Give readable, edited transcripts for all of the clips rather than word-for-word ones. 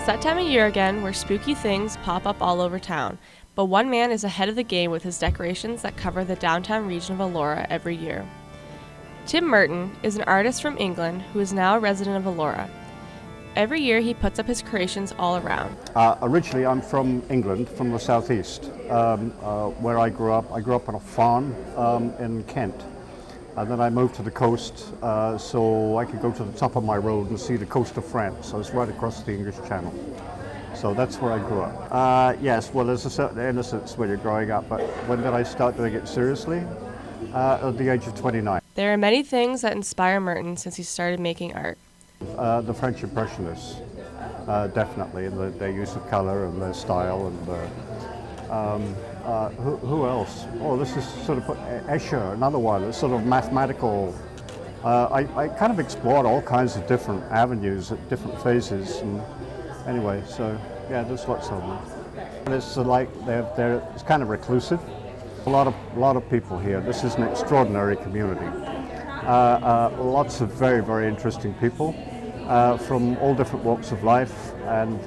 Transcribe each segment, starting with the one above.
that time of year again where spooky things pop up all over town, but one man is ahead of the game with his decorations that cover the downtown region of Elora every year. Tim Merton is an artist from England who is now a resident of Elora. Every year he puts up his creations all around. Originally I'm from England, from the southeast, where I grew up. I grew up on a farm in Kent. And then I moved to the coast so I could go to the top of my road and see the coast of France. So it's right across the English Channel. So that's where I grew up. Yes, well, there's a certain innocence when you're growing up, but when did I start doing it seriously? At the age of 29. There are many things that inspire Merton since he started making art. The French Impressionists, definitely, and their use of color and their style. And who else? Oh, this is sort of Escher, another one. It's sort of mathematical. I kind of explored all kinds of different avenues at different phases. And anyway, so yeah, there's lots of them. And it's like it's kind of reclusive. A lot of people here. This is an extraordinary community. Lots of very, very interesting people from all different walks of life, and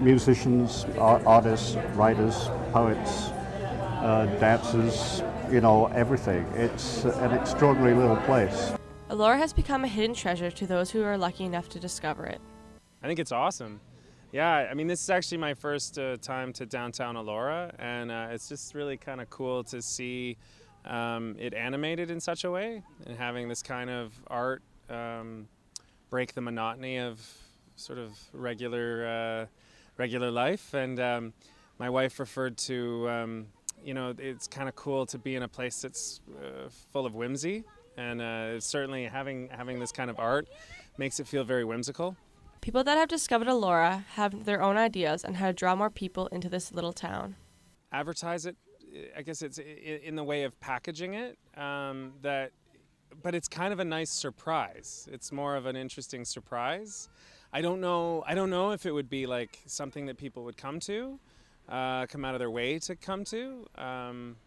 musicians, artists, writers, poets, dancers, you know, everything. It's an extraordinary little place. Elora has become a hidden treasure to those who are lucky enough to discover it. I think it's awesome. Yeah, I mean, this is actually my first time to downtown Elora, and it's just really kind of cool to see it animated in such a way, and having this kind of art break the monotony of sort of regular life. And my wife referred to, you know, it's kind of cool to be in a place that's full of whimsy, and certainly having this kind of art makes it feel very whimsical. People that have discovered Elora have their own ideas on how to draw more people into this little town. Advertise it, I guess it's in the way of packaging it, but it's kind of a nice surprise. It's more of an interesting surprise. I don't know if it would be like something that people would come out of their way to come to,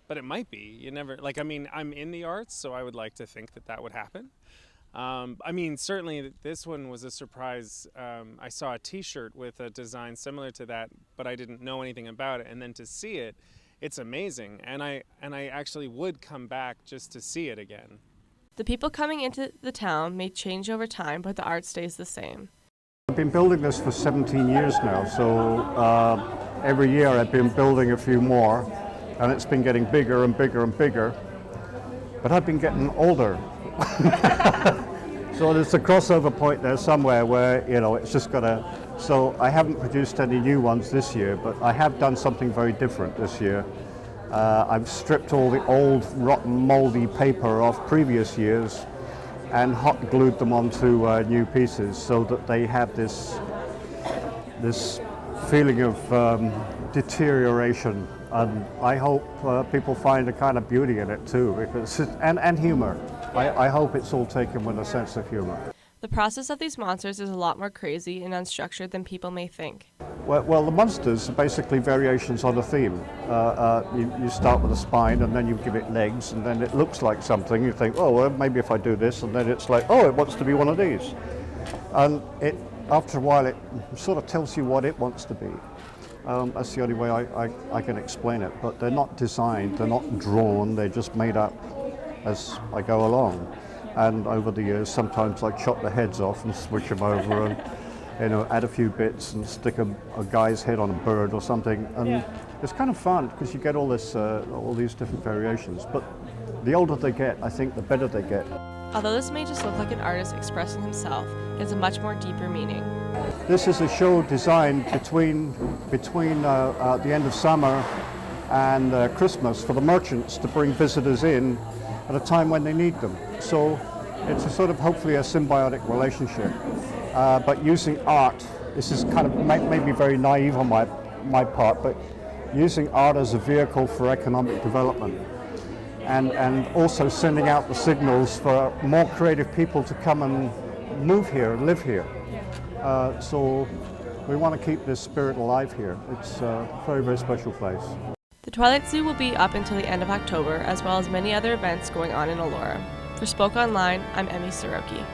but it might be. You never, like, I mean, I'm in the arts, so I would like to think that would happen. I mean, certainly this one was a surprise. I saw a t-shirt with a design similar to that, but I didn't know anything about it. And then to see it, it's amazing. And I actually would come back just to see it again. The people coming into the town may change over time, but the art stays the same. I've been building this for 17 years now, so every year I've been building a few more, and it's been getting bigger and bigger and bigger. But I've been getting older. So there's a crossover point there somewhere where, you know, it's just gotta. So I haven't produced any new ones this year, but I have done something very different this year. I've stripped all the old rotten moldy paper off previous years and hot glued them onto new pieces so that they have this feeling of deterioration. And I hope people find a kind of beauty in it too, because and humor. I hope it's all taken with a sense of humor. The process of these monsters is a lot more crazy and unstructured than people may think. Well, the monsters are basically variations on a theme. You start with a spine, and then you give it legs, and then it looks like something. You think, oh, well, maybe if I do this, and then it's like, oh, it wants to be one of these. And after a while, it sort of tells you what it wants to be. That's the only way I can explain it. But they're not designed, they're not drawn, they're just made up as I go along. And over the years, sometimes I chop the heads off and switch them over and, you know, add a few bits and stick a guy's head on a bird or something. And it's kind of fun because you get all these different variations. But the older they get, I think the better they get. Although this may just look like an artist expressing himself, it has a much more deeper meaning. This is a show designed between the end of summer and Christmas for the merchants to bring visitors in at a time when they need them. So it's a sort of hopefully a symbiotic relationship. But using art, this is kind of maybe very naive on my part, but using art as a vehicle for economic development. And also sending out the signals for more creative people to come and move here and live here. So we want to keep this spirit alive here. It's a very, very special place. The Twilight Zoo will be up until the end of October, as well as many other events going on in Elora. For Spoke Online, I'm Emmie Siroky.